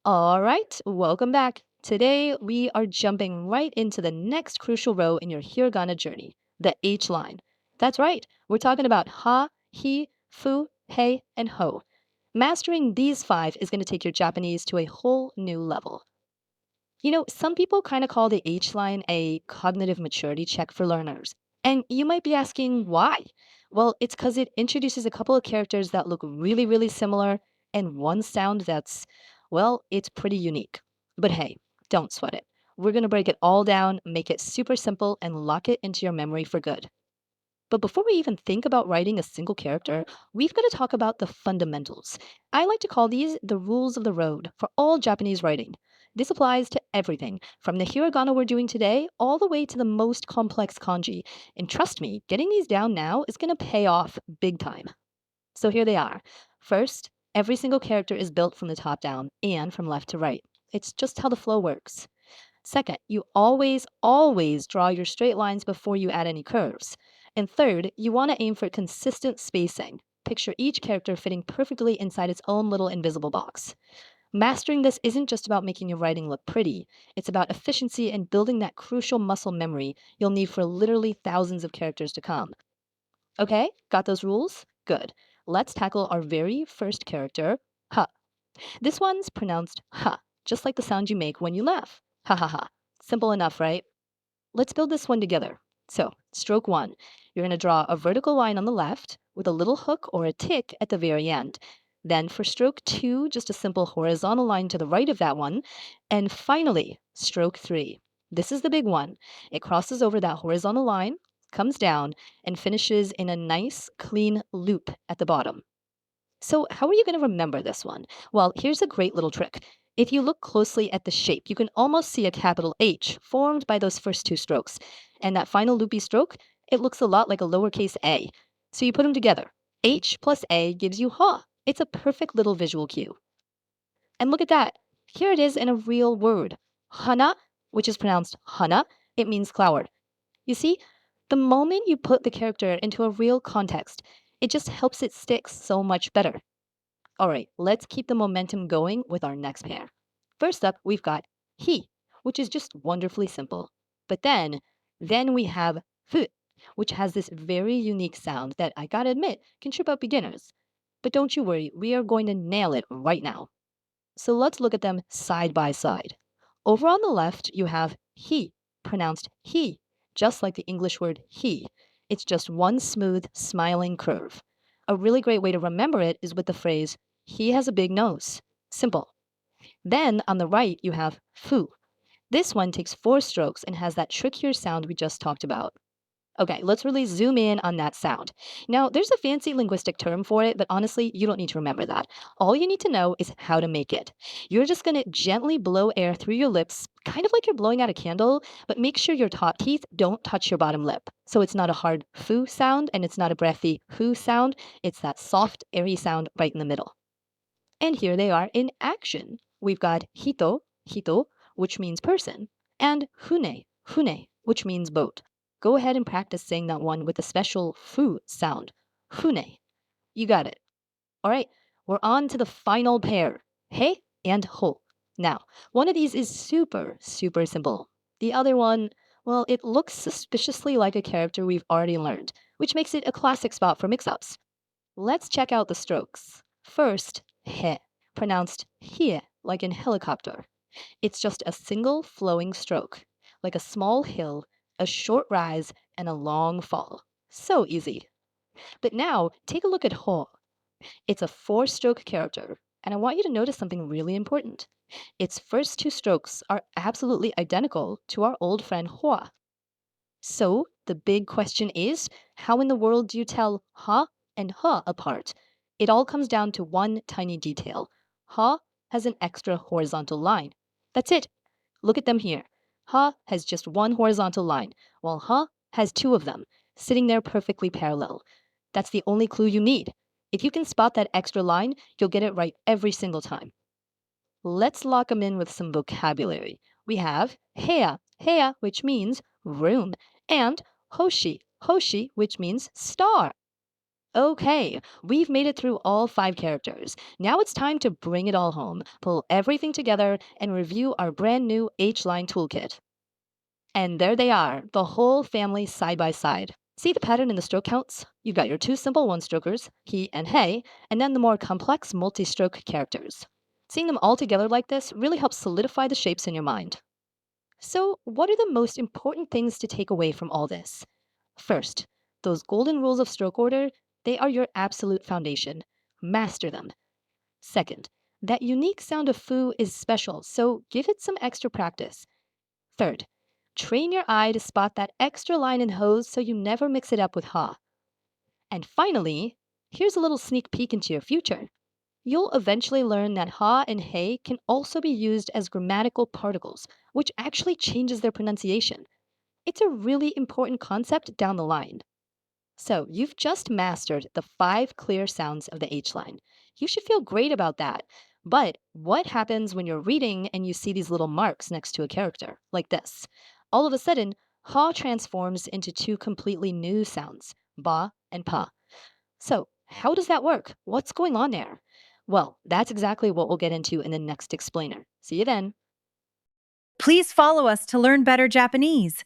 All right, welcome back. Today, we are jumping right into the next crucial row in your hiragana journey, the H line. That's right, we're talking about ha, hi, fu, hei, and ho. Mastering these five is going to take your Japanese to a whole new level. Some people kind of call the H line a cognitive maturity check for learners. And you might be asking why? Well, it's because it introduces a couple of characters that look really, really similar and one sound that's, it's pretty unique. But hey, don't sweat it. We're going to break it all down, make it super simple, and lock it into your memory for good. But before we even think about writing a single character, we've got to talk about the fundamentals. I like to call these the rules of the road for all Japanese writing. This applies to everything, from the hiragana we're doing today all the way to the most complex kanji. And trust me, getting these down now is going to pay off big time. So here they are. First, every single character is built from the top down and from left to right. It's just how the flow works. Second, you always draw your straight lines before you add any curves. And third, you want to aim for consistent spacing. Picture each character fitting perfectly inside its own little invisible box. Mastering this isn't just about making your writing look pretty, it's about efficiency and building that crucial muscle memory you'll need for literally thousands of characters to come. Okay, got those rules? Good. Let's tackle our very first character, Ha. This one's pronounced ha, just like the sound you make when you laugh. Ha ha ha. Simple enough, right? Let's build this one together. So, stroke one, you're going to draw a vertical line on the left with a little hook or a tick at the very end. Then for stroke two, just a simple horizontal line to the right of that one. And finally, stroke three. This is the big one. It crosses over that horizontal line, comes down, and finishes in a nice, clean loop at the bottom. So, how are you going to remember this one? Well, here's a great little trick. If you look closely at the shape, you can almost see a capital H formed by those first two strokes. And that final loopy stroke, it looks a lot like a lowercase a. So you put them together. H plus A gives you ha. It's a perfect little visual cue. And look at that. Here it is in a real word. Hana, which is pronounced hana, it means flower. You see, the moment you put the character into a real context, it just helps it stick so much better. All right, let's keep the momentum going with our next pair. First up, we've got he, which is just wonderfully simple. But then we have fu, which has this very unique sound that I gotta admit can trip up beginners. But don't you worry, we are going to nail it right now. So let's look at them side by side. Over on the left, you have he, pronounced he, just like the English word he. It's just one smooth, smiling curve. A really great way to remember it is with the phrase, he has a big nose. Simple. Then on the right, you have fu. This one takes four strokes and has that trickier sound we just talked about. Okay, let's really zoom in on that sound. Now, there's a fancy linguistic term for it, but honestly, you don't need to remember that. All you need to know is how to make it. You're just going to gently blow air through your lips, kind of like you're blowing out a candle, but make sure your top teeth don't touch your bottom lip. So it's not a hard foo sound and it's not a breathy hoo sound. It's that soft, airy sound right in the middle. And here they are in action. We've got hito, which means person, and hune, which means boat. Go ahead and practice saying that one with the special fu sound. Hune. You got it. All right, we're on to the final pair. He and ho. Now, one of these is super simple. The other one, well, it looks suspiciously like a character we've already learned, which makes it a classic spot for mix-ups. Let's check out the strokes. First, he, pronounced hie, like in helicopter. It's just a single flowing stroke, like a small hill, a short rise, and a long fall. So easy. But now, take a look at ho. It's a four-stroke character, and I want you to notice something really important. Its first two strokes are absolutely identical to our old friend hua. So the big question is, how in the world do you tell ha and ha apart? It all comes down to one tiny detail. Ha has an extra horizontal line. That's it. Look at them here. Ha has just one horizontal line, while ha has two of them, sitting there perfectly parallel. That's the only clue you need. If you can spot that extra line, you'll get it right every single time. Let's lock them in with some vocabulary. We have hea, which means room, and hoshi, which means star. Okay, we've made it through all five characters. Now it's time to bring it all home, pull everything together, and review our brand new H line toolkit. And there they are, the whole family side by side. See the pattern in the stroke counts? You've got your two simple one strokers, he and hey, and then the more complex multi stroke characters. Seeing them all together like this really helps solidify the shapes in your mind. So, what are the most important things to take away from all this? First, those golden rules of stroke order, they are your absolute foundation. Master them. Second, that unique sound of foo is special, so give it some extra practice. Third, train your eye to spot that extra line in hose so you never mix it up with ha. And finally, here's a little sneak peek into your future. You'll eventually learn that ha and hey can also be used as grammatical particles, which actually changes their pronunciation. It's a really important concept down the line. So, you've just mastered the five clear sounds of the H line. You should feel great about that. But what happens when you're reading and you see these little marks next to a character, like this? All of a sudden, ha transforms into two completely new sounds, ba and pa. So, how does that work? What's going on there? Well, that's exactly what we'll get into in the next explainer. See you then. Please follow us to learn better Japanese.